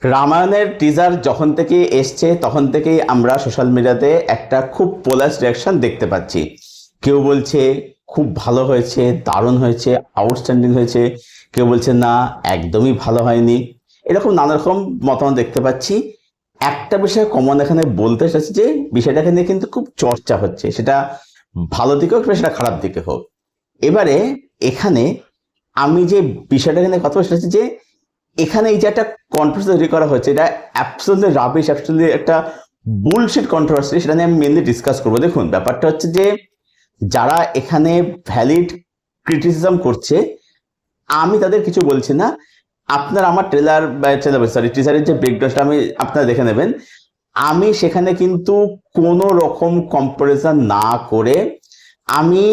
রামায়ণের টিজার যখন থেকে এসছে তখন থেকেই আমরা সোশ্যাল মিডিয়াতে একটা খুব পোলার রিয়াকশন দেখতে পাচ্ছি। কেউ বলছে খুব ভালো হয়েছে, দারুণ হয়েছে, আউটস্ট্যান্ডিং হয়েছে। কেউ বলছে না, একদমই ভালো হয়নি। এরকম নানা রকম মতামত দেখতে পাচ্ছি। একটা বিষয় কমন এখানে বলতে চাচ্ছি যে বিষয়টাকে নিয়ে কিন্তু খুব চর্চা হচ্ছে, সেটা ভালো দিকে হোক সেটা খারাপ দিকে হোক। এবারে এখানে আমি যে বিষয়টাকে নিয়ে কথা বলতে চাচ্ছি যে এখানে এই যে একটা কন্ট্রোভার্সি তৈরি করা হচ্ছে, এটা অ্যাবসলিউটলি রাবিশ, অ্যাবসলিউটলি একটা বুলশিট কন্ট্রোভার্সি। সেটা নিয়ে আমি মেনলি ডিসকাস করবো। দেখুন, ব্যাপারটা হচ্ছে যে যারা এখানে ভ্যালিড ক্রিটিসিজম করছে, আমি তাদের কিছু বলছি না। আপনার আমার ট্রেলার বা টিজারের যে ব্রেকডাউনটা আমি আপনারা দেখে নেবেন। আমি সেখানে কিন্তু কোনো রকম কম্পারিজন না করে আমি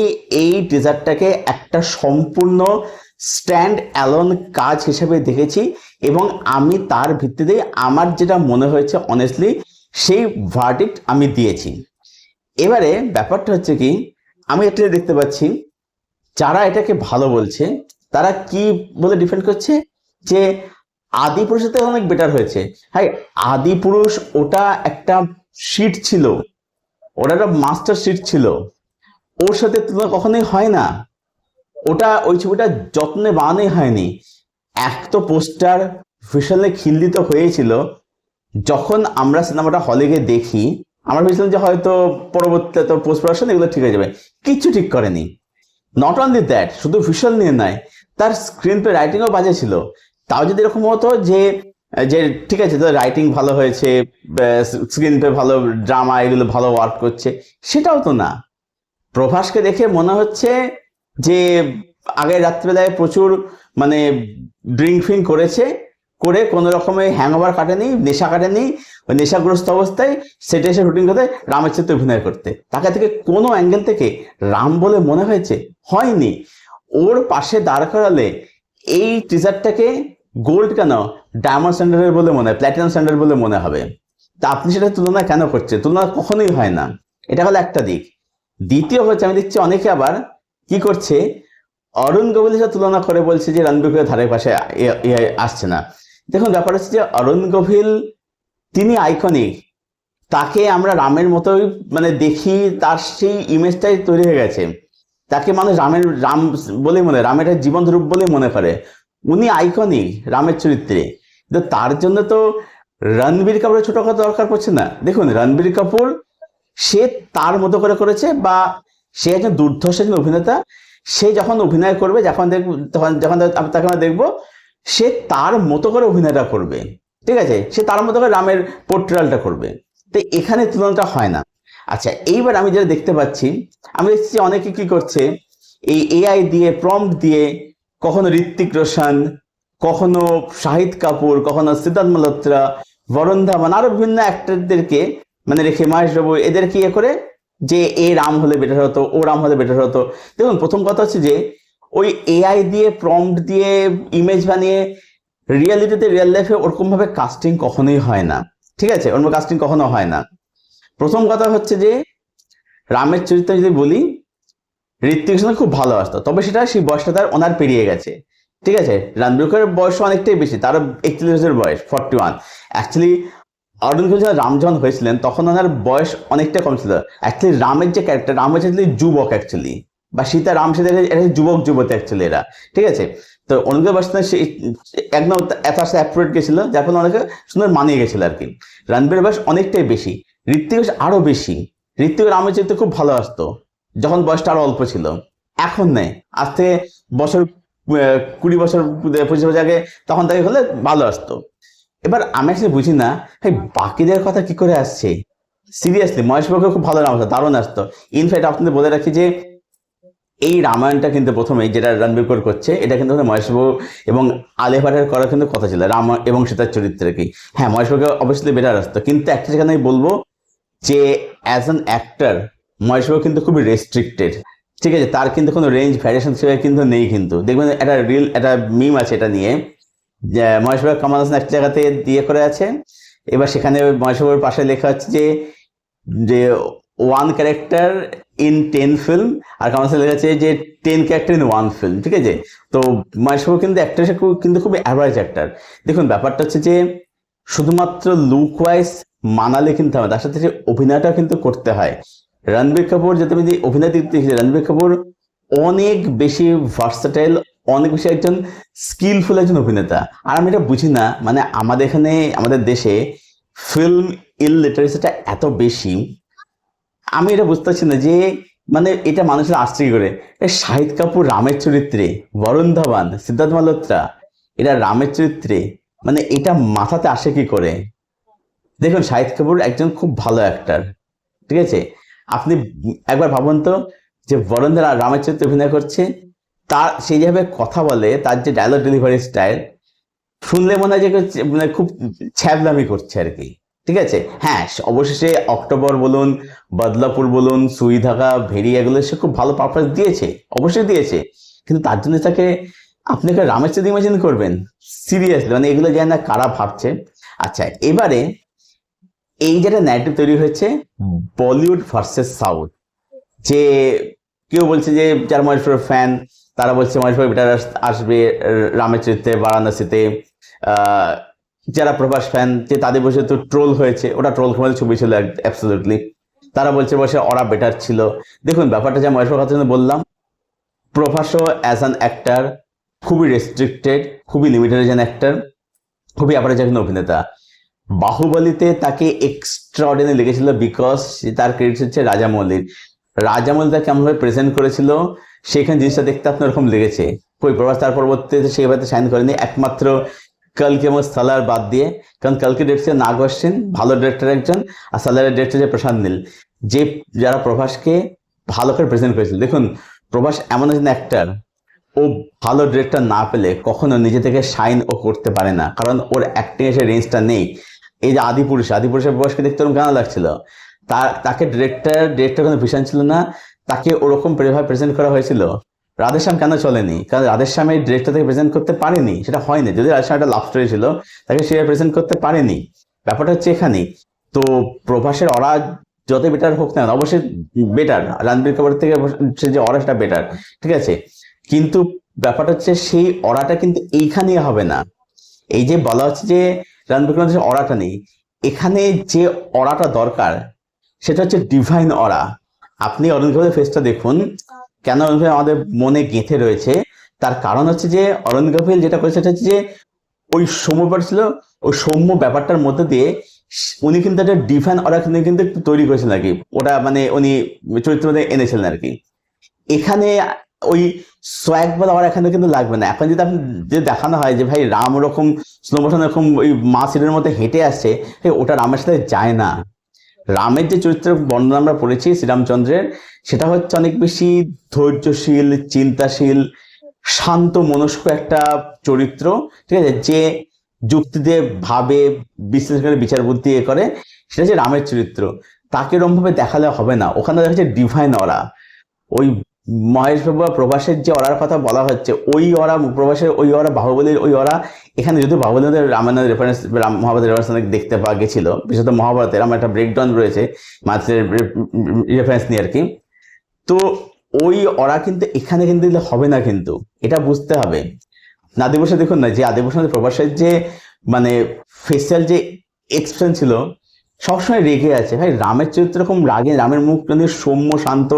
এই টিজারটাকে একটা সম্পূর্ণ স্ট্যান্ড অ্যালোন কাজ হিসেবে দেখেছি এবং আমি তার ভিত্তিতে আমার যেটা মনে হয়েছে অনেস্টলি সেই ভার্ডিক্ট আমি দিয়েছি। এবারে ব্যাপারটা হচ্ছে কি, আমি এটা দেখতে পাচ্ছি যারা এটাকে ভালো বলছে তারা কি বলে ডিফেন্ড করছে যে আদি পুরুষের থেকে অনেক বেটার হয়েছে। হ্যাঁ, আদি পুরুষ ওটা একটা শিট ছিল, ওটা একটা মাস্টার শিট ছিল, ওর সাথে তুলনা কখনোই হয় না। ওটা ওই ছবিটা যত্নে বানানোই হয়নি। এক তো পোস্টার ভীষণ খিল্লিত হয়েছিল। যখন আমরা সিনেমাটা হলে গিয়ে দেখি, আমরা ভেবেছিলাম যে হয়তো পরবর্তীতে তো পোস্ট প্রোডাকশন এগুলো ঠিক হয়ে যাবে। কিচ্ছু ঠিক করেনি। নট অনলি দ্যাট, শুধু ভিশন নিয়ে নয়, তার স্ক্রিন প্লে রাইটিংও বাজে ছিল। তাও যদি এরকম হতো যে যে ঠিক আছে, তো রাইটিং ভালো হয়েছে, স্ক্রিন প্লে ভালো, ড্রামা এগুলো ভালো ওয়ার্ক করছে, সেটাও তো না। প্রভাসকে দেখে মনে হচ্ছে যে আগে রাত্রিবেলায় প্রচুর মানে ড্রিঙ্ক ফিঙ্ক করেছে, করে কোনো রকমের হ্যাংওভার কাটেনি, নেশা কাটেনি, ওই নেশাগ্রস্ত অবস্থায় সেটা এসে শুটিং করতে রামের সাথে অভিনয় করতে। তাকে থেকে কোনো অ্যাঙ্গেল থেকে রাম বলে মনে হয়েছে হয়নি। ওর পাশে দাঁড় করালে এই টিজারটাকে গোল্ড কেন, ডায়মন্ড স্ট্যান্ডার্ডের বলে মনে হয়, প্ল্যাটিনাম স্ট্যান্ডার্ড বলে মনে হবে। তা আপনি সেটা তুলনা কেন করছেন? তুলনা কখনোই হয় না। এটা হলো একটা দিক। দ্বিতীয় হচ্ছে, আমি দেখছি অনেকে আবার কি করছে, অরুণ গোভিলের সাথে তুলনা করে বলছে যে রণবীর কাপুরের ধারে পাশে আসছে না। দেখুন, ব্যাপার হচ্ছে যে অরুণ গোভিল তিনি আইকনিক, তাকে আমরা রামের মতোই মানে দেখি, তার সেই ইমেজটাই তৈরি হয়ে গেছে। তাকে মানুষ রাম বলে মনে, রামের জীবন রূপ বলে মনে করে। উনি আইকনিক রামের চরিত্রে। কিন্তু তার জন্য তো রণবীর কাপুরের ছোট কথা দরকার পড়ছে না। দেখুন, রণবীর কাপুর সে তার মতো করে করেছে, বা সে একজন দুর্ধর্ষ একজন অভিনেতা। সে যখন অভিনয় করবে, যখন দেখব, তখন যখন তাকে আমরা দেখবো, সে তার মতো করে অভিনয়টা করবে। ঠিক আছে, সে তার মতো করে রামের পোর্ট্রেলটা করবে। তো এখানে তুলনাটা হয় না। আচ্ছা, এইবার আমি যেটা দেখতে পাচ্ছি, আমি দেখছি অনেকে কি করছে, এই এআই দিয়ে, প্রম্পট দিয়ে, কখনো ঋত্বিক রোশন, কখনো শাহিদ কাপুর, কখনো সিদ্ধার্থ মালহোত্রা, বরুণ ধাওয়ান, আরো বিভিন্ন অ্যাক্টরদেরকে মানে রেখে, মহেশ বাবু, এদেরকে ইয়ে করে যে এ রাম হলে বেটার হতো, ও রাম হলে বেটার হতো। দেখুন, প্রথম কথা হচ্ছে যে ওই এআই দিয়ে, প্রম্পট দিয়ে ইমেজ বানিয়ে রিয়েলিটিতে, রিয়েল লাইফে ওরকম ভাবে কাস্টিং কখনোই হয় না। ঠিক আছে, ওরকম কাস্টিং কখনো হয় না। প্রথম কথা হচ্ছে যে রামের চরিত্র যদি বলি, ঋত্বিক রোশন খুব ভালো আসতো, তবে সেটা সেই বয়সটা তার ওনার পেরিয়ে গেছে। ঠিক আছে, রণবীর কাপুরের বয়স অনেকটাই বেশি, তারও 41 বছর বয়স, 41। অ্যাকচুয়ালি অরুণ গোভিল রাম যখন হয়েছিলেন তখন ওনার বয়স অনেকটা কম ছিল। অ্যাকচুয়ালি রামের যে ক্যারেক্টার, রাম হচ্ছে যুবক অ্যাকচুয়ালি, বা সীতা রাম সেটা যুবক যুবতী অ্যাকচুয়ালি এরা। ঠিক আছে, তো অনেকের বয়স সেই একদম এত আসতে অ্যাপ্রোড গেছিল, যার ফলে অনেকে সুন্দর মানিয়ে গেছিল আর কি। রণবীর বয়স অনেকটাই বেশি, ঋত্বিক আরো বেশি। ঋত্বিক রামের চরিত্র খুব ভালো আসতো যখন বয়সটা আরো অল্প ছিল। এখন নেই, আজ থেকে বছর 20 বছর, 25 বছর আগে তখন তাকে হলে ভালো আসতো। এবার আমি আসলে বুঝি না, বাকিদের কথা কি করে আসছে। সিরিয়াসলি মহেশ বাবুকে খুব ভালো নাম আসতো, দারুণ আসতো। ইনফ্যাক্ট আপনাদের বলে রাখি যে এই রামায়ণটা কিন্তু প্রথমে যেটা রণবীর কাপুর করছে, এটা কিন্তু মহেশ বাবু এবং আলিয়া ভাটের করার কিন্তু কথা ছিল, রাম এবং সীতার চরিত্রে কি। হ্যাঁ, মহেশ বাবুকে অবশ্যই বেটার আসতো, কিন্তু একটা সেখানে আমি বলবো যে অ্যাজ অ্যান অ্যাক্টর মহেশ বাবু কিন্তু খুবই রেস্ট্রিক্টেড। ঠিক আছে, তার কিন্তু কোনো রেঞ্জ ভ্যারিয়েশন সেভাবে কিন্তু নেই। কিন্তু দেখবেন একটা রিল, একটা মিম আছে এটা নিয়ে, যে মহেশ বাবু কামাল হাসান এক জায়গাতে দিয়ে করে আছে। এবার সেখানে মহেশ বাবুর পাশে লেখা হচ্ছে যে যে 1 ক্যারেক্টার ইন 10 ফিল্ম, আর কামাল হাসান লেখা আছে যে 10 ক্যারেক্টার ইন 1 ফিল্ম। ঠিক আছে, তো মহেশ বাবু কিন্তু অ্যাক্টর কিন্তু খুবই অ্যাভারেজ অ্যাক্টর। দেখুন, ব্যাপারটা হচ্ছে যে শুধুমাত্র লুক ওয়াইজ মানালে কিন্তু হবে, তার সাথে যে অভিনয়টাও কিন্তু করতে হয়। রণবীর কাপুর, যে তুমি যে অভিনয় দিক দেখেছি, রণবীর কাপুর অনেক বেশি ভার্সেটাইল, অনেক বেশি একজন স্কিলফুল একজন অভিনেতা। আর আমি এটা বুঝি না, মানে আমাদের এখানে আমাদের দেশে ফিল্ম ইলিটারেসিটা এত বেশি, আমি এটা বুঝতে পারছি না যে মানে এটা মানুষের আসছে কি করে। শাহিদ কাপুর রামের চরিত্রে, বরুণ ধাওয়ান, সিদ্ধার্থ মালহোত্রা এরা রামের চরিত্রে, মানে এটা মাথাতে আসে কি করে? দেখুন, শাহিদ কাপুর একজন খুব ভালো অ্যাক্টার, ঠিক আছে? আপনি একবার ভাবুন তো, যে বরুণ ধাওয়ান রামের চরিত্রে অভিনয় করছে, তার সেই যেভাবে কথা বলে, তার যে ডায়লগ ডেলিভারি স্টাইল, শুনলে মনে হয় যে মানে খুব ছ্যাবলামি করছে আর কি, ঠিক আছে? হ্যাঁ, অবশেষে অক্টোবর বলুন, বদলাপুর বলুন, সুই ধাগা, ভেরি, এগুলো সে খুব ভালো পারফরমেন্স দিয়েছে, অবশ্যই দিয়েছে। কিন্তু তার জন্য তাকে আপনি একটা রামের সাথে ইমাজিন করবেন? সিরিয়াসলি, মানে এগুলো জানি না কারা ভাবছে। আচ্ছা, এবারে এই যেটা ন্যারেটিভ তৈরি হয়েছে বলিউড ভার্সেস সাউথ, যে কেউ বলছে যে যারা মহেশ বাবুর ফ্যান তারা বলছে মহেশ বাবু বেটার আসবে রামের চরিত্রে বারাণসীতে। আহ, যারা প্রভাস ফ্যান, যে তাদের বসে তো ট্রোল হয়েছে, ওটা ট্রোল কমেডি ছবি ছিল অ্যাবসলিউটলি, তারা বলছে বসে ওরা বেটার ছিল। দেখুন, ব্যাপারটা যা মহেশ বাবুর কথা বললাম, প্রভাসও অ্যাজ অ্যান অ্যাক্টার খুবই রেস্ট্রিক্টেড, খুবই লিমিটেড একজন অ্যাক্টার, খুবই অ্যাভারেজ একজন অভিনেতা। বাহুবলীতে তাকে এক্সট্রা অর্ডিনারি লেগেছিল বিকজ তার ক্রেডিট হচ্ছে রাজামৌলির। রাজামৌলি তাকে কেমনভাবে প্রেজেন্ট করেছিল, সেখানে জিনিসটা দেখতে আপনার ওরকম লেগেছে। কই প্রভাস তার পরবর্তীতে সেইভাবে সাইন করেনি, একমাত্র কালকে এবং সালার বাদ দিয়ে। কারণ কালকে ডিরেক্টর নাগ আসছেন, ভালো ডিরেক্টর একজন, আর সালারের ডিরেক্টর যে প্রশান্ত নীল, যে যারা প্রভাসকে ভালো করে প্রেজেন্ট করেছিল। দেখুন, প্রভাস এমন একজন অ্যাক্টার, ও ভালো ডিরেক্টর না পেলে কখনো নিজে থেকে শাইন ও করতে পারে না, কারণ ওর অ্যাক্টিং এর সেই রেঞ্জটা নেই। এই যে আদিপুরুষের প্রভাসকে দেখতে ওরকম কেন লাগছিল, তাকে ডিরেক্টর কোনো ভিশন ছিল না, তাকে ওরকম ভাবে প্রেজেন্ট করা হয়েছিল। রাধেশ্যাম কেন চলেনি? কারণ রাধেশ্যাম এই ডিরেক্টর থেকে প্রেজেন্ট করতে পারেনি, সেটা হয়নি। যদি রাধেশ্যাম একটা লাভ স্টোরি ছিল, তাকে সে প্রেজেন্ট করতে পারেনি। ব্যাপারটা হচ্ছে এখানেই। তো প্রভাসের অরা যত বেটার হোক না, অবশ্যই বেটার, রণবীর কাপুর থেকে সে যে অরা সেটা বেটার, ঠিক আছে? কিন্তু ব্যাপারটা হচ্ছে সেই অরাটা কিন্তু এইখানেই হবে না। এই যে বলা হচ্ছে যে রণবীর কাপুরের অরাটা নেই, এখানে যে অরাটা দরকার সেটা হচ্ছে ডিভাইন অরা। আপনি অরুণ কাপুরের ফেসটা দেখুন, কেন অরুণ কাপুর আমাদের মনে গেঁথে রয়েছে। তার কারণ হচ্ছে যে অরুণ কাপুর যেটা করেছে সেটা হচ্ছে যে ওই সৌম্য ব্যাপার ছিল, ওই সৌম্য ব্যাপারটার মধ্যে দিয়ে উনি কিন্তু একটা ডিভাইন অরা কিন্তু তৈরি করেছেন আর কি, ওটা মানে উনি চরিত্রের মধ্যে এনেছিলেন আর কি। এখানে ওই সোয়াগ বলা আমার এখানে কিন্তু লাগবে না। এখন যদি আপনি যে দেখানো হয় যে ভাই রাম ওরকম স্লো মোশন এরকম ওই মা সিটের মধ্যে হেঁটে আসছে, ওটা রামের সাথে যায় না। রামের যে চরিত্র বর্ণনা আমরা পড়েছি শ্রীরামচন্দ্রের, সেটা হচ্ছে অনেক বেশি ধৈর্যশীল, চিন্তাশীল, শান্ত মনস্ক একটা চরিত্র, ঠিক আছে? যে যুক্তি দিয়ে ভাবে, বিশ্লেষণ করে, বিচার বুদ্ধি এ করে, সেটা হচ্ছে রামের চরিত্র। তাকে এরকম ভাবে দেখালে হবে না, ওখানে দেখা যাচ্ছে ডিভাইন অরা। ওই মহেশ বাবু বা প্রভাসের যে অরার কথা বলা হচ্ছে, ওই অরা, প্রভাসের ওই অরা, বাহুবলীর ওই অরা, এখানে যদি বাহুবলীর রামায়ণের রেফারেন্স, মহাভারতের রেফারেন্স অনেক দেখতে পাওয়া গেছিল, বিশেষত মহাভারতের আমার একটা ব্রেকডাউন রয়েছে মাছের রেফারেন্স নিয়ে আর কি। তো ওই অরা কিন্তু এখানে কিন্তু দিলে হবে না, কিন্তু এটা বুঝতে হবে। আদিপুরুষে দেখুন না, যে আদিপুরুষের প্রভাসের যে মানে ফেসিয়াল যে এক্সপ্রেশন ছিল, সবসময় রেগে আছে। ভাই রামের চরিত্র এরকম রাগে, রামের মুখ মানে সৌম্য শান্ত,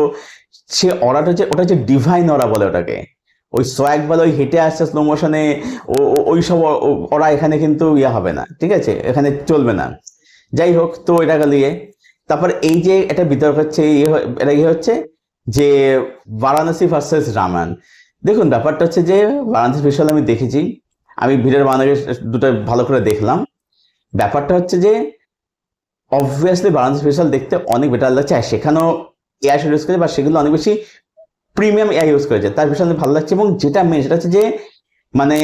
সে অরাটা যে ওটা যে ডিভাইন অরা বলে ওটাকে। ওই সোয়াগ বলে, ওই হেঁটে আসছে স্লো মোশনে, ওই সব ওরা এখানে কিন্তু ইয়ে হবে না, ঠিক আছে? এখানে চলবে না। যাই হোক, তো এটা গেলিয়ে তারপর এই যে একটা বিতর্ক হচ্ছে, এটা ইয়ে হচ্ছে যে বারাণসী ভার্সেস রামায়ণ। দেখুন, ব্যাপারটা হচ্ছে যে বারাণসী স্পেশাল আমি দেখেছি, আমি ভিডিওর বানাকে দুটো ভালো করে দেখলাম। ব্যাপারটা হচ্ছে যে অবভিয়াসলি বারাণসী স্পেশাল দেখতে অনেক বেটার লাগছে, আর সেখানেও এআই ইউজ করেছে, বা সেগুলো অনেক বেশি প্রিমিয়াম এআই ইউজ করেছে, তার বিষয়ে ভালো লাগছে। এবং যেটা মেন সেটা হচ্ছে যে মানে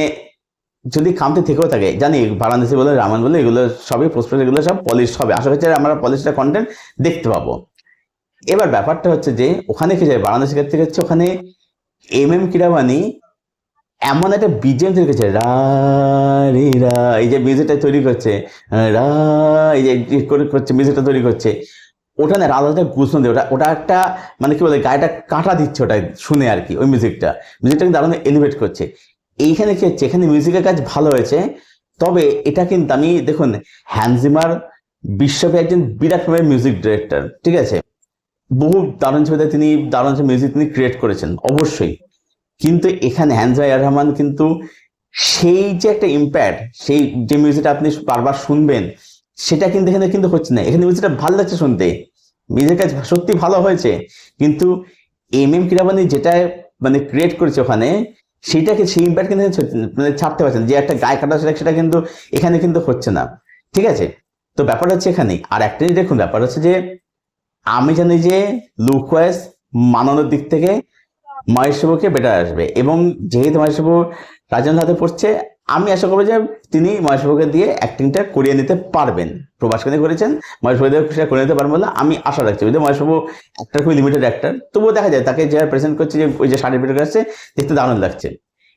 যদি খামতি থেকেও থাকে, জানি বারাণসী বলে, রামায়ণ বলে, এগুলো সবই পোস্ট, এগুলো সব পলিশ হবে, আশা করছি আমরা পলিশটা কন্টেন্ট দেখতে পাবো। এবার ব্যাপারটা হচ্ছে যে ওখানে কি যায়, বারাণসী থেকে হচ্ছে ওখানে কিরাবানি এমন একটা বিজিএম তৈরি করছে, রা রে রা, এই যে মিউজিকটা তৈরি করছে, রা, এই যে করছে মিউজিকটা তৈরি করছে, ওটা না আলাদা গুছন দেয়, ওটা একটা মানে কি বলে, গায়েটা কাঁটা দিচ্ছে ওটা শুনে আর কি। ওই মিউজিকটা কিন্তু দারুণ এলিভেট করছে। এইখানে কি হচ্ছে, এখানে মিউজিকের কাজ ভালো হয়েছে, তবে এটা কিন্তু আমি দেখুন, হ্যান্স জিমার বিশ্বব্যাপী একজন বিরাট মিউজিক ডিরেক্টর, ঠিক আছে, বহু দারুণ ছবিতে তিনি দারুণ মিউজিক তিনি ক্রিয়েট করেছেন অবশ্যই, কিন্তু এখানে হ্যান্স এ আর রহমান কিন্তু সেই যে একটা ইম্প্যাক্ট, সেই যে মিউজিকটা আপনি বারবার শুনবেন সেটা কিন্তু এখানে কিন্তু হচ্ছে না। এখানে মিউজিকটা ভালো লাগছে শুনতে, মিউজিকটা সত্যি ভালো হয়েছে, কিন্তু এম কিরবানি যেটা মানে ক্রিয়েট করেছে ওখানে, সেটাকে সেই ইম্প্যাক্ট কিন্তু মানে ছাড়তে পারছেন, যে একটা গায়ে কাটা সেটা কিন্তু এখানে কিন্তু হচ্ছে না, ঠিক আছে। তো ব্যাপার হচ্ছে এখানে আর একটা জিনিস দেখুন, ব্যাপার হচ্ছে যে আমি জানি যে লুক ওয়াইজ মানানোর দিক থেকে মহেশ বাবুকে বেটার আসবে, এবং যেহেতু মহেশ বাবু রাজেন্দ্র হাতে পড়ছে, আমি আশা করবো যে তিনি মহেশ বাবুকে দিয়ে অ্যাক্টিংটা করিয়ে নিতে পারবেন। প্রভাসকে দিয়ে করেছেন, মহেশ বাবু দিয়ে সেটা করে নিতে পারবেন বলে আমি আশা রাখছি। যদি মহেশ বাবু একটা খুবই লিমিটেড অ্যাক্টার, তবুও দেখা যায় তাকে যারা প্রেজেন্ট করছে, যে ওই যে শাড়ি পেটে আসছে দেখতে দারুণ লাগছে।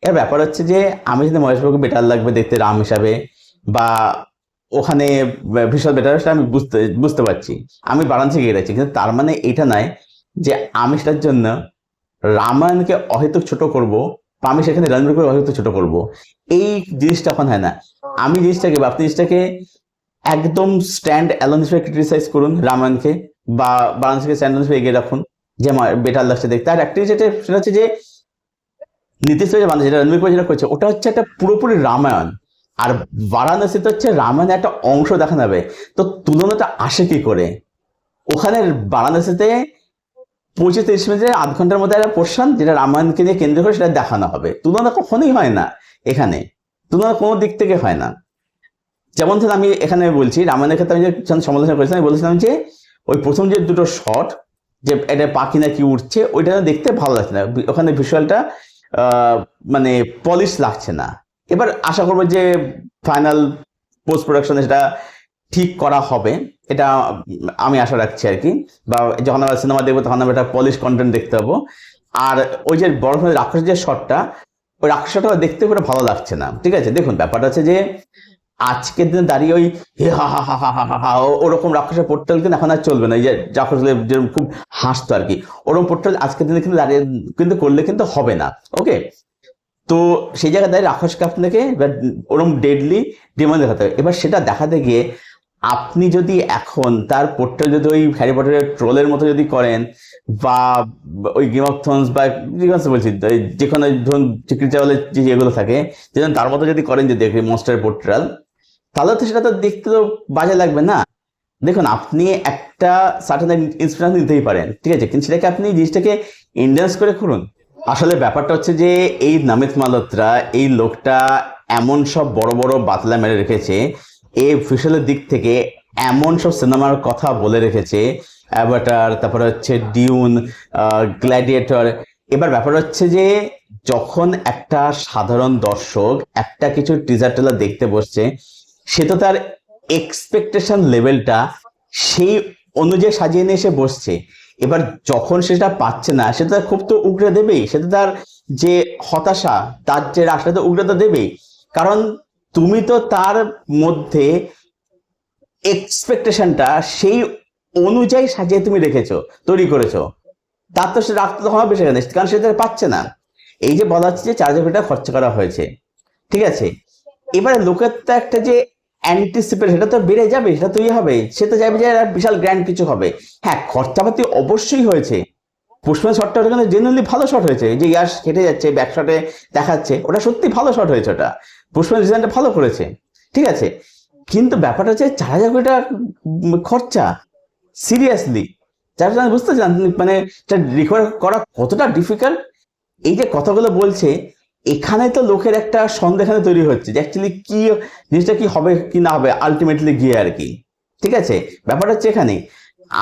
এর ব্যাপার হচ্ছে যে আমি যদি মহেশ বাবুকে বেটার লাগবে দেখতে রাম হিসাবে, বা ওখানে ভীষণ বেটার, সেটা আমি বুঝতে পারছি, আমি বারাণসী গিয়ে যাচ্ছি, কিন্তু তার মানে এটা নয় যে আমি সেটার জন্য রামায়ণকে অহেতুক ছোট করব, বা আমি সেখানে রণবীরকে অহেতুক ছোট করব, এই জিনিসটা এখন হয় না। আমি জিনিসটাকে বা আপনি জিনিসটাকে একদম স্ট্যান্ড অ্যালোন হিসেবে ক্রিটিসাইজ করুন রামায়ণকে, বা বারাণসীকে স্ট্যান্ড অ্যালোন হিসেবে এগিয়ে রাখুন, যে আমার বেটার লাগছে দেখতে। আর একটা সেটা হচ্ছে যে নীতিশ যে বাংলাদেশ যেটা রণবীর যেটা করছে, ওটা হচ্ছে একটা পুরোপুরি রামায়ণ, আর বারাণসীতে হচ্ছে রামায়ণের একটা অংশ দেখানো হবে। তো তুলনাটা আসে কি করে? ওখানে বারাণসীতে 25-30 মিনিটের আধ ঘন্টার মধ্যে একটা পোর্শন যেটা রামায়ণকে নিয়ে কেন্দ্র করে সেটা দেখানো হবে। তুলনা কখনোই হয় না এখানে, তুলনা কোনো দিক থেকে হয় না। যেমন ধরুন আমি এখানে বলছি রামায়ণের ক্ষেত্রে আমি যে সমালোচনা করেছিলাম, আমি বলেছিলাম যে ওই প্রথম যে দুটো শট, যে এটা পাখি না কি উঠছে, ওইটা দেখতে ভালো লাগছে না, ওখানে ভিজুয়ালটা মানে পলিশ লাগছে না। এবার আশা করবো যে ফাইনাল পোস্ট প্রোডাকশনে সেটা ঠিক করা হবে, এটা আমি আশা রাখছি আর কি। বা যখন আমরা সিনেমা দেখবো তখন আমরা একটা পলিশ কন্টেন্ট দেখতে পাবো। আর ওই যে বড় রাক্ষসের যে শটটা, ওই রাক্ষসটা দেখতে পুরো ভালো লাগছে না, ঠিক আছে। দেখুন ব্যাপারটা হচ্ছে যে আজকের দিনে দাঁড়িয়ে ওই হে হা হা হা হা হা হা ওরকম রাক্ষসের পোর্টাল কিন্তু এখন আর চলবে না। এই যে রাক্ষস যেরকম খুব হাসতো আর কি, ওরকম পোর্টাল আজকের দিনে কিন্তু দাঁড়িয়ে কিন্তু করলে কিন্তু হবে না, ওকে। তো সেই জায়গায় দাঁড়িয়ে রাক্ষসকে আপনাকে ওরকম ডেডলি ডিমান্ড দেখাতে হবে। এবার সেটা দেখাতে গিয়ে আপনি যদি এখন তার পোর্ট্রেট যদি ওই হ্যারি পটারের ট্রোলের মতো যদি করেন, বা ওই গেম অফ থ্রোনস বা বলছি যেখানে ধরুন চিকরি চাওয়ালের যে এগুলো থাকে, যেমন তার মতো যদি করেন, যদি মনস্টার পোর্ট্রেল, তাহলে তো সেটা তো দেখতে তো বাজে লাগবে না। দেখুন আপনি একটা সার্টেন ইন্সপিরেশন নিতেই পারেন, ঠিক আছে, কিন্তু সেটাকে আপনি জিনিসটাকে ইন্ডেন্স করে করুন। আসলে ব্যাপারটা হচ্ছে যে এই নমিত মালহোত্রা এই লোকটা এমন সব বড় বড় বাতলা মেরে রেখেছে, এই ভিজুয়ালের দিক থেকে এমন সব সিনেমার কথা বলে রেখেছে, অ্যাভাটার, তারপরে হচ্ছে ডিউন, গ্ল্যাডিয়েটর। এবার ব্যাপার হচ্ছে যে যখন একটা সাধারণ দর্শক একটা কিছু টিজার টেলার দেখতে বসছে, সে তো তার এক্সপেকটেশন লেভেলটা সেই অনুযায়ী সাজিয়ে নিয়ে এসে বসছে। এবার যখন সেটা পাচ্ছে না, সেটা খুব তো উগড়ে দেবেই, সেটা তার যে হতাশা, তার যে রাশটা তো উগড়ে তো দেবেই, কারণ তুমি তো তার মধ্যে এক্সপেকটেশনটা সেই অনুযায়ী সাজিয়ে তুমি রেখেছো, তৈরি করেছো, তার তো সে রাখতে তো হবে সেখানে, কারণ সেটা পাচ্ছে না। এই যে বলা হচ্ছে যে 4,000 কোটি টাকা খরচা করা হয়েছে, ঠিক আছে, এবারে লোকের তো একটা যে অ্যান্টিসিপেট সেটা তো বেড়ে যাবে, সেটা তো হবে, সে তো যাবে যে বিশাল গ্র্যান্ড কিছু হবে। হ্যাঁ, খরচাপাতি অবশ্যই হয়েছে, পুষ্পা শটটা ওটা কিন্তু জেনুইনলি ভালো শট হয়েছে, যে ইয়াস হেঁটে যাচ্ছে ব্যাক শটে দেখাচ্ছে, ওটা সত্যি ভালো শট হয়েছে, ওটা পুষ্পা ডিজাইনটা ভালো করেছে, ঠিক আছে। কিন্তু ব্যাপারটা হচ্ছে 4,000 কোটি টাকা খরচা, সিরিয়াসলি যার জন্য বুঝতে চান মানে রিকভার করা কতটা ডিফিকাল্ট। এই যে কথাগুলো বলছে, এখানে তো লোকের একটা সন্দেহ তৈরি হচ্ছে যে অ্যাকচুয়ালি কি জিনিসটা কি হবে কি না হবে আলটিমেটলি গিয়ে আর কি, ঠিক আছে। ব্যাপারটা হচ্ছে এখানে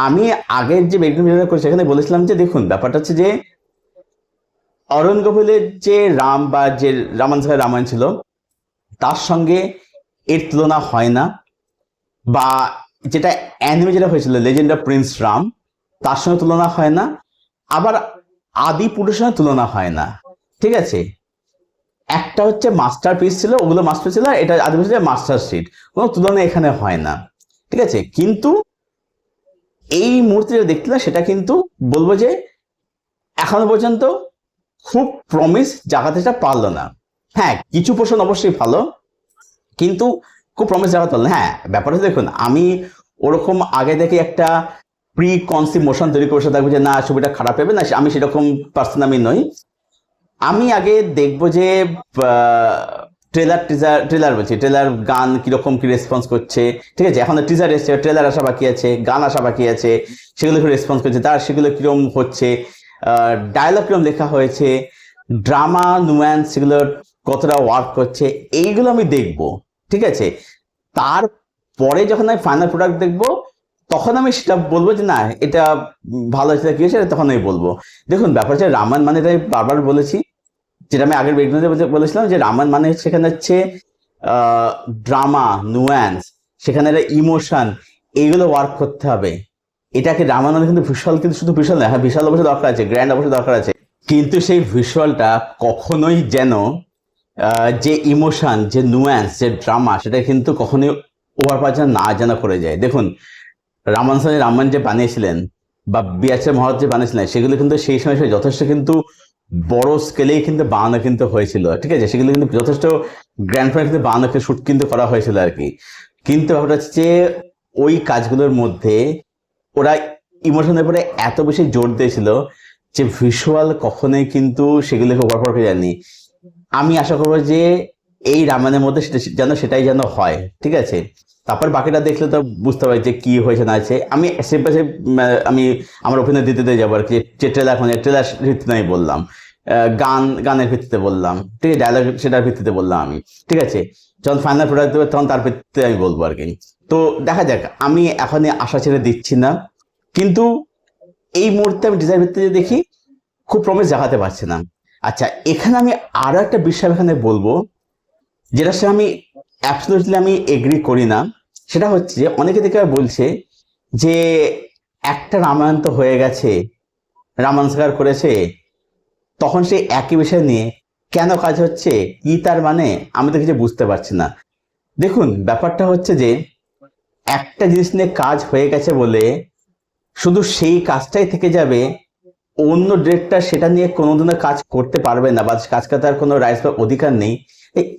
আমি আগের যে বেগম করি সেখানে বলেছিলাম যে দেখুন ব্যাপারটা হচ্ছে যে অরুণ গোভিলের যে রাম বা যে রামায়ণ ছিল, তার সঙ্গে এর তুলনা হয় না, বা যেটা অ্যানিমে যেটা হয়েছিল লেজেন্ড অফ প্রিন্স রাম, তার সঙ্গে তুলনা হয় না, আবার আদি পুরুষের সঙ্গে তুলনা হয় না, ঠিক আছে। একটা হচ্ছে মাস্টার পিস ছিল, ওগুলো মাস্টার ছিল, এটা আদি পুরুষ মাস্টার শিট, কোনো তুলনা এখানে হয় না, ঠিক আছে। কিন্তু এই মুহূর্তে যেটা দেখছিলাম সেটা কিন্তু বলবো যে এখনো পর্যন্ত খুব প্রমিস জাগাতে পারলো না। হ্যাঁ, কিছু পোর্শন অবশ্যই ভালো, কিন্তু খুব প্রমিস জায়গা তোলেন। হ্যাঁ, ব্যাপারটা দেখুন, আমি ওরকম আগে থেকে একটা প্রি কনসিভ মোশন তৈরি করে থাকবো যে না ছবিটা খারাপ হবে না, আমি সেরকম পার্সন আমি নই। আমি আগে দেখবো যে ট্রেলার গান কিরকম কি রেসপন্স করছে, ঠিক আছে? এখন টিজার এসছে, ট্রেলার আসা বাকি আছে, গান আসা বাকি আছে, সেগুলো কি রেসপন্স করছে, তার সেগুলো কিরকম হচ্ছে, ডায়লগ কিরকম লেখা হয়েছে, ড্রামা নুয়ান্স সেগুলো কতটা ওয়ার্ক করছে, এইগুলো আমি দেখবো, ঠিক আছে? তারপরে যখন আমি ফাইনাল প্রোডাক্ট দেখবো, তখন আমি সেটা বলবো যে না এটা ভালো হয়েছে কি হয়েছে, তখন আমি বলবো। দেখুন ব্যাপার হচ্ছে রামায়ণ মানে, তাই বারবার বলেছি, যেটা আমি আগের ভিডিওতে বলেছিলাম যে রামায়ণ মানে সেখানে হচ্ছে ড্রামা নুয়ান্স, সেখানে ইমোশন, এইগুলো ওয়ার্ক করতে হবে। এটাকে রামায়ণ কিন্তু ভিজুয়াল, কিন্তু শুধু ভিজুয়াল না, হ্যাঁ ভিজুয়াল অবশ্যই দরকার আছে, গ্র্যান্ড অবশ্যই দরকার আছে, কিন্তু সেই ভিজুয়ালটা কখনোই যেন যে ইমোশন, যে নুয়ান্স, যে ড্রামা, সেটা কিন্তু কখনোই ওভারপাস না যেন করে যায়। দেখুন রামায়ণ যে বানিয়েছিলেন বা বিয়াচের মহারাজ যে বানিয়েছিলেন, সেগুলো কিন্তু সেই সময় যথেষ্ট কিন্তু বড় স্কেলেই কিন্তু বানানো কিন্তু হয়েছিল, ঠিক আছে? সেগুলো কিন্তু যথেষ্ট গ্র্যান্ড ফাইনাল কিন্তু বানানো শুট কিন্তু করা হয়েছিল আর কি। কিন্তু ব্যাপারটা হচ্ছে ওই কাজগুলোর মধ্যে ওরা ইমোশনের উপরে এত বেশি জোর দিয়েছিল যে ভিজুয়াল কখনোই কিন্তু সেগুলোকে ওভারপাস করে যায়নি। আমি আশা করবো যে এই রামায়ণের মধ্যে সেটাই যেন হয়, ঠিক আছে? তারপর বাকিটা দেখলে তো বুঝতে পারি যে কি হয়েছে না হয়েছে। আমি আমি আমার অভিনয় দিতে যাবো আর কি, যে ট্রেলার ভিত্তিতে আমি বললাম, গানের ভিত্তিতে বললাম, ঠিক আছে? ডায়লগ সেটার ভিত্তিতে বললাম আমি, ঠিক আছে? যখন ফাইনাল প্রোডাক্ট দেবে তখন তার ভিত্তিতে আমি বলবো আর কি। তো দেখা যাক, আমি এখনই আশা ছেড়ে দিচ্ছি না, কিন্তু এই মুহূর্তে আমি ডিজাইন ভিত্তিতে দেখি খুব প্রমিস দেখাতে পারছি না। আচ্ছা, এখানে আমি আরো একটা বিষয় এখানে বলবো, যেটার সাথে আমি অ্যাবসলিউটলি আমি এগ্রি করি না। সেটা হচ্ছে যে অনেকে দেখে বলছে যে একটা রামায়ণ তো হয়ে গেছে, রামায়ণ সাগার করেছে, তখন সেই একই বিষয় নিয়ে কেন কাজ হচ্ছে, কি তার মানে, আমি তো কিছু বুঝতে পারছি না। দেখুন ব্যাপারটা হচ্ছে যে একটা জিনিস নিয়ে কাজ হয়ে গেছে বলে শুধু সেই কাজটাই থেকে যাবে, অন্য ডিরেক্টর সেটা নিয়ে কোনোদিনও কাজ করতে পারবে না, বা কাজ করার কোনো রাইটস বা অধিকার নেই,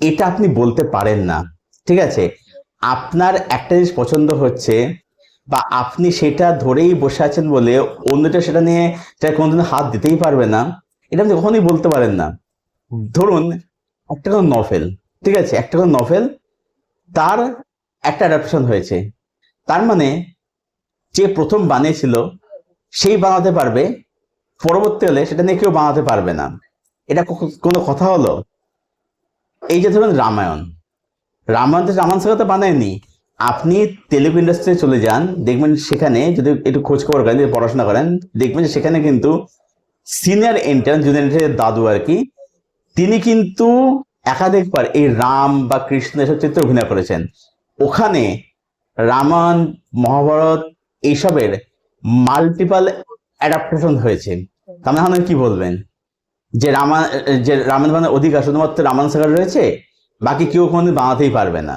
এটা আপনি বলতে পারেন না, ঠিক আছে? আপনার একটা জিনিস পছন্দ হচ্ছে বা আপনি সেটা ধরেই বসে আছেন বলে অন্যটা সেটা নিয়ে কোনোদিনও হাত দিতেই পারবে না, এটা আপনি কখনোই বলতে পারেন না। ধরুন একটা কোনো নভেল, ঠিক আছে? একটা কোনো নভেল, তার একটা অ্যাডাপ্টেশন হয়েছে, তার মানে যে প্রথম বানিয়েছিল সেই বানাতে পারবে, পরবর্তীকালে সেটা নিয়ে কেউ বানাতে পারবে না। এটা কোনো কথা হলো? এই যে ধরুন রামায়ণ, রামায়ণ সাগর তো বানায়নি। আপনি তেলুগু ইন্ডাস্ট্রি চলে যান, দেখবেন সেখানে যদি একটু খোঁজ খবর করেন, যদি পড়াশোনা করেন, দেখবেন যে সেখানে কিন্তু সিনিয়র ইন্টার্ন, জুনিয়র ইন্টার্নের দাদু আর কি, তিনি কিন্তু একাধিকবার এই রাম বা কৃষ্ণ এসব চিত্রে অভিনয় করেছেন। ওখানে রামায়ণ, মহাভারত এইসবের মাল্টিপাল অ্যাডাপ্টেশন হয়েছে। তার মানে কি বলবেন যে রামায়ণ বানানোর অধিকার শুধুমাত্র রামায়ণ সাগর রয়েছে, বাকি কেউ কোনোদিন বানাতেই পারবে না?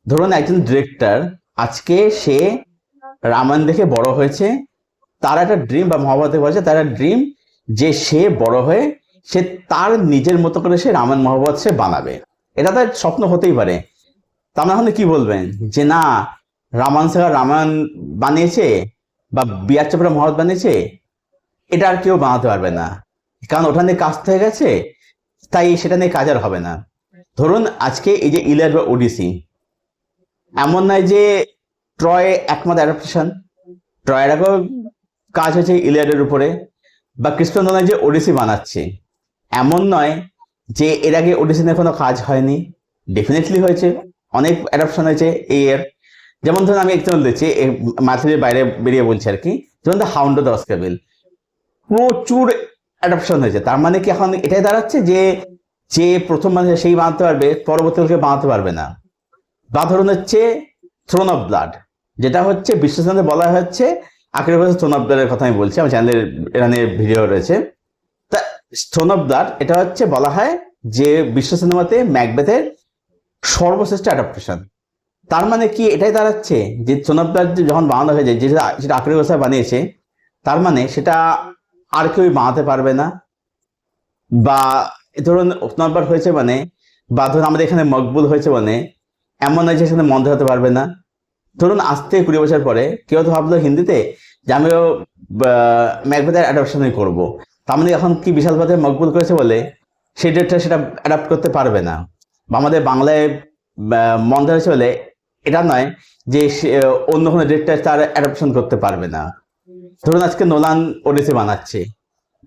ধরুন একজন ডিরেক্টর, আজকে সে রামায়ণ দেখে বড় হয়েছে, তার একটা ড্রিম, বা মহাভারত বলেছে তার একটা ড্রিম, যে সে বড় হয়ে সে তার নিজের মতো করে সে রামায়ণ মহাভারত সে বানাবে, এটা তার স্বপ্ন হতেই পারে। তা না কি বলবেন যে না রামায়ণ সাগর রামায়ণ বানিয়েছে বা বিআর চোপড়া মহাভারত বানিয়েছে, এটা আর কেউ বানাতে পারবে না, কারণ ওটা নিয়ে কাজ হয়ে গেছে, তাই সেটা নিয়ে কাজ আর হবে না। ধরুন আজকে এই যে ইলিয়াড বা ওডিসি, এমন নয় যে ট্রয় একমাত্র অ্যাডাপ্টেশন, ট্রয়ের আগেও কাজ হয়েছে ইলিয়াডের উপরে, বা কৃষ্ণ নয় যে ওডিসি বানাচ্ছে, এমন নয় যে এর আগে ওডিসি নিয়ে কোনো কাজ হয়নি, ডেফিনেটলি হয়েছে, অনেক অ্যাডাপশন হয়েছে এই এর। যেমন ধরুন আমি এক্সাম্পল দিচ্ছি, মাথুরের বাইরে বেরিয়ে বলছি আর কি, যেমন the hound of the Baskerville, প্রচুর অ্যাডাপশন হয়েছে। তার মানে কি এখন এটাই দাঁড়াচ্ছে যে যে প্রথম মানুষ সেই বানাতে পারবে, পরবর্তীকালে বানাতে পারবে না? বা ধরুন হচ্ছে থ্রোন অফ ব্লাড, যেটা হচ্ছে বিশ্লেষণে বলা হচ্ছে, আখের বছর থ্রোন অফ ব্লাডের কথা আমি বলছি, আমার চ্যানেলের এখানে ভিডিও রয়েছে। তা থ্রোন অফ ব্লাড এটা হচ্ছে বলা হয় যে বিশ্ব সিনেমাতে ম্যাকবেথের সর্বশ্রেষ্ঠ অ্যাডাপ্টেশন। তার মানে কি এটাই দাঁড়াচ্ছে যে থ্রোন অফ ব্লাড যখন বানানো হয়ে যায়, যেটা আখের বছর বানিয়েছে, তার মানে সেটা আর কেউ বানাতে পারবে না? বা ধরুন থ্রোন অফ ব্লাড হয়েছে মানে, বা ধরুন আমাদের এখানে মকবুল হয়েছে মানে, এমন নয় যে সেখানে মন্দ হতে পারবে না। ধরুন আজ থেকে 20 বছর পরে কেউ তো ভাবলো হিন্দিতে যে আমিও ম্যাকবেথের অ্যাডাপশনই করবো, তার মানে এখন কি বিশাল ভাবে মকবুল করেছে বলে সেই ডেটটা সেটা অ্যাডাপ্ট করতে পারবে না, বা আমাদের বাংলায় মন্দ হয়েছে বলে এটা নয় যে অন্য কোনো ডেটটা তার অ্যাডাপশন করতে পারবে না। ধরুন আজকে নোলান ওডিসি বানাচ্ছে,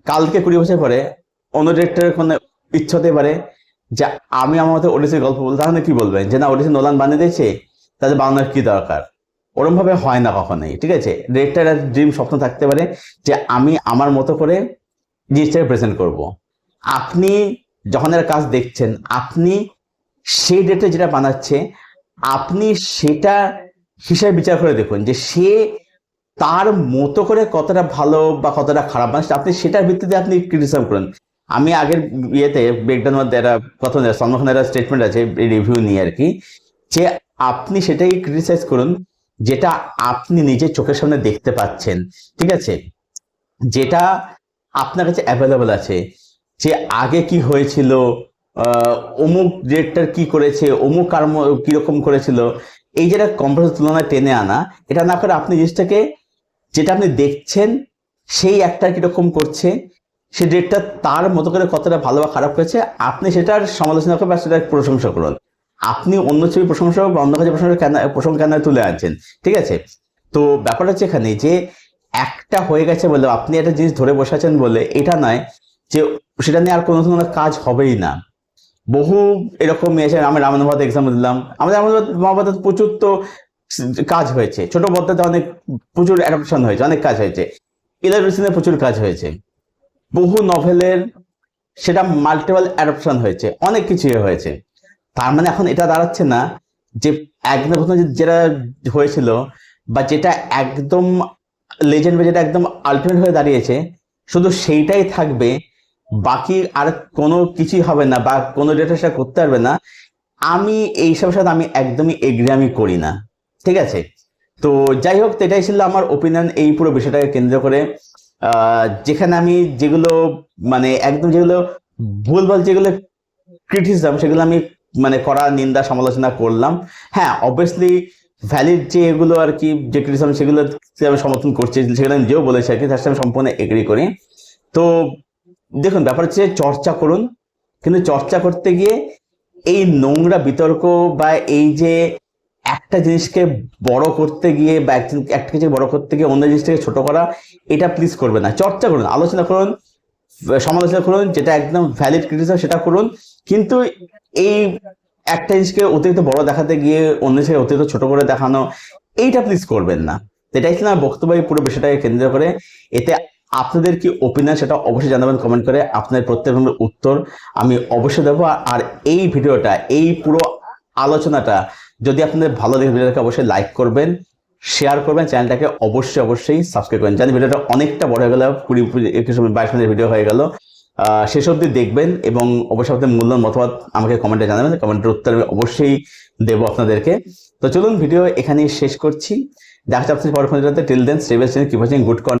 কালকে 20 বছর পরে অন্য ডিরেক্টরের কোনো ইচ্ছা হতে পারে যে আমি আমার মতো ওডিসির গল্প বলতে, তাহলে কি বলবেন যে না ওডিসি নোলান বানিয়ে দিয়েছে, তাদের বানানোর কি দরকার? ওরম ভাবে হয় না কখনোই, ঠিক আছে? ডিরেক্টরের ড্রিম স্বপ্ন থাকতে পারে যে আমি আমার মতো করে জিনিসটাকে প্রেজেন্ট করব। আপনি যখন এর কাজ দেখছেন, আপনি সেই ডেটে যেটা বানাচ্ছে আপনি সেটা হিসাবে বিচার করে দেখুন যে সে তার মতো করে কতটা ভালো বা কতটা খারাপ বানাচ্ছে, আপনি সেটার ভিত্তিতে আপনি ক্রিটিসাইজ করুন। আমি আগের ইয়েতে ব্রেকডাউন মধ্যে একটা কথা সলমান খানের একটা স্টেটমেন্ট আছে রিভিউ নিয়ে আর কি, যে আপনি সেটাই ক্রিটিসাইজ করুন যেটা আপনি নিজের চোখের সামনে দেখতে পাচ্ছেন, ঠিক আছে? যেটা আপনার কাছে অ্যাভেলেবল আছে, যে আগে কি হয়েছিল, অমুক ডিরেক্টর কি করেছে, অমুক কর্ম কিরকম করেছিল, এই যেটা কম্পারিজন তুলনায় টেনে আনা, এটা না করে আপনি জিনিসটাকে যেটা আপনি দেখছেন সেই একটা কিরকম করছে, সেই ডেটটা তার মতো করে কতটা ভালো বা খারাপ করেছে, আপনি সেটার সমালোচনা করবেন বা সেটার প্রশংসা করুন। আপনি অন্য ছবি প্রশংসা বা অন্য কাজে প্রশংসা কেন তুলে আনছেন, ঠিক আছে? তো ব্যাপারটা হচ্ছে এখানে যে একটা হয়ে গেছে বলে আপনি একটা জিনিস ধরে বসে আছেন বলে এটা নয় যে সেটা নিয়ে আর কোনো ধরনের কাজ হবেই না। বহু এরকম এসে আমি রামানুবাদ এক্সাম্পল দিলাম, আমাদের রামানুবাদ প্রচুর তো কাজ হয়েছে, ছোট পদ্ধতিতে অনেক প্রচুর অ্যাডাপশন হয়েছে, অনেক কাজ হয়েছে, ইলাস্ট্রেশনে প্রচুর কাজ হয়েছে, বহু নভেলের সেটা মাল্টিপল অ্যাডাপশন হয়েছে, অনেক কিছুই হয়েছে। তার মানে এখন এটা দাঁড়াচ্ছে না যে একদম যেটা হয়েছিল বা যেটা একদম লেজেন্ড বা যেটা একদম আলটিমেট হয়ে দাঁড়িয়েছে শুধু সেইটাই থাকবে, বাকি আর কোনো কিছুই হবে না বা কোনো ডেটা সেটা করতে পারবে না। আমি এইসবের সাথে আমি একদমই এগ্রি আমি করি না, ঠিক আছে? তো যাই হোক, এটাই ছিল আমার ওপিনিয়ন এই পুরো বিষয়টাকে কেন্দ্র করে, যেখানে আমি যেগুলো মানে একদম যেগুলো ভুলভাল যেগুলো ক্রিটিসিজম সেগুলো আমি মানে করা নিন্দা সমালোচনা করলাম। হ্যাঁ অবভিয়াসলি ভ্যালিড যে এগুলো আর কি যে ক্রিটিসিজম সেগুলো আমি সমর্থন করছি, সেগুলো আমি যেও বলেছি আর কি, তার সাথে আমি সম্পূর্ণ এগ্রি করি। তো দেখুন ব্যাপার হচ্ছে চর্চা করুন, কিন্তু চর্চা করতে গিয়ে এই নোংরা বিতর্ক বা এই যে একটা জিনিসকে বড় করতে গিয়ে বা একটা কিছু বড় করতে গিয়ে অন্য জিনিসটাকে ছোট করা, এটা প্লিজ করবে না। চর্চা করুন, আলোচনা করুন, সমালোচনা করুন, যেটা একদম ভ্যালিড ক্রিটিসিজম সেটা করুন, কিন্তু এই একটা জিনিসকে অতিরিক্ত বড় দেখাতে গিয়ে অন্য জিনিসকে অতিরিক্ত ছোট করে দেখানো, এইটা প্লিজ করবেন না। এটাই ছিল আমার বক্তব্য এই পুরো বিষয়টাকে কেন্দ্র করে। এতে আপনাদের কি ওপিনিয়ন সেটা অবশ্যই জানাবেন কমেন্ট করে, আপনাদের প্রত্যেকের উত্তর আমি অবশ্যই দেবো। আর এই ভিডিওটা, এই পুরো আলোচনাটা যদি আপনাদের ভালো লাগে ভিডিওটাকে অবশ্যই লাইক করবেন, শেয়ার করবেন, চ্যানেলটাকে অবশ্যই সাবস্ক্রাইব করবেন। জানি ভিডিওটা অনেকটা বড় হয়ে গেল, 20-22 মিনিটের ভিডিও হয়ে গেল, শেষ অবধি দেখবেন এবং অবশ্যই আপনাদের মূল্যবান মতামত আমাকে কমেন্টে জানাবেন, কমেন্টের উত্তর আমি অবশ্যই দেবো আপনাদেরকে। তো চলুন ভিডিও এখানেই শেষ করছি, দেখা যাচ্ছে পরবর্তী ভিডিওতে। Till then stay well, keep watching good content.